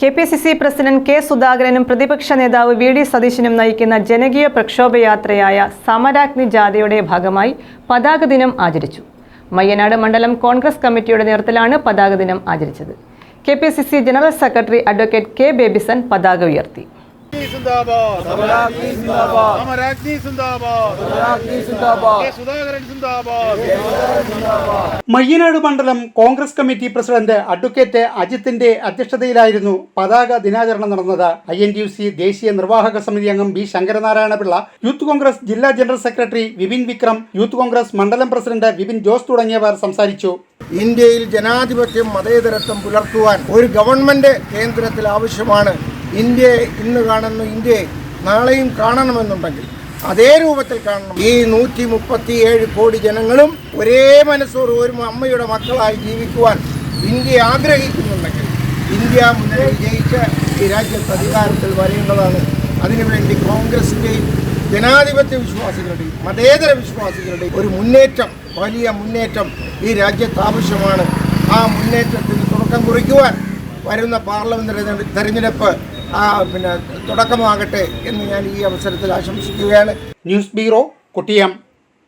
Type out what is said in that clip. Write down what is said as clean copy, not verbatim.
KPCC president K സുധാകരനും പ്രതിപക്ഷ നേതാവ് വി ഡി സതീശനും നയിക്കുന്ന ജനകീയ പ്രക്ഷോഭയാത്രയായ സമരാഗ്നി ജാഥയുടെ ഭാഗമായി പതാക ദിനം ആചരിച്ചു. മയ്യനാട് മണ്ഡലം കോൺഗ്രസ് കമ്മിറ്റിയുടെ നേതൃത്വത്തിലാണ് പതാക ദിനം ആചരിച്ചത്. KPCC general secretary advocate K Babyson പതാക ഉയർത്തി. മയ്യനാട് മണ്ഡലം കോൺഗ്രസ് കമ്മിറ്റി പ്രസിഡന്റ് അഡ്വക്കേറ്റ് അജിത്തിന്റെ അധ്യക്ഷതയിലായിരുന്നു പതാക ദിനാചരണം നടന്നത്. INTUC ദേശീയ നിർവാഹക സമിതി അംഗം ബി ശങ്കരനാരായണ പിള്ള, യൂത്ത് കോൺഗ്രസ് ജില്ലാ general secretary Vipin Vikram, youth Congress മണ്ഡലം പ്രസിഡന്റ് വിപിൻ ജോസ് തുടങ്ങിയവർ സംസാരിച്ചു. ഇന്ത്യയിൽ ജനാധിപത്യം മതേതരത്വം പുലർത്തുവാൻ ഒരു ഗവൺമെന്റ് കേന്ദ്രത്തിൽ ആവശ്യമാണ്. ഇന്ത്യയെ ഇന്ന് കാണുന്ന ഇന്ത്യയെ നാളെയും കാണണമെന്നുണ്ടെങ്കിൽ അതേ രൂപത്തിൽ കാണണം. ഈ 137 കോടി ജനങ്ങളും ഒരേ മനസ്സോട് ഒരു അമ്മയുടെ മക്കളായി ജീവിക്കുവാൻ ഇന്ത്യ ആഗ്രഹിക്കുന്നുണ്ടെങ്കിൽ ഇന്ത്യ മുന്നണി വിജയിച്ച് ഈ രാജ്യത്ത് അധികാരത്തിൽ വരേണ്ടതാണ്. അതിനുവേണ്ടി കോൺഗ്രസിൻ്റെയും ജനാധിപത്യ വിശ്വാസികളുടെയും മതേതര വിശ്വാസികളുടെയും ഒരു മുന്നേറ്റം, വലിയ മുന്നേറ്റം ഈ രാജ്യത്ത് ആവശ്യമാണ്. ആ മുന്നേറ്റത്തിന് തുടക്കം കുറിക്കുവാൻ വരുന്ന പാർലമെന്റ് തെരഞ്ഞെടുപ്പ് തുടക്കമാകട്ടെ എന്ന് ഞാൻ ഈ അവസരത്തിൽ ആശംസിക്കുകയാണ്. News bureau, Kottiyam.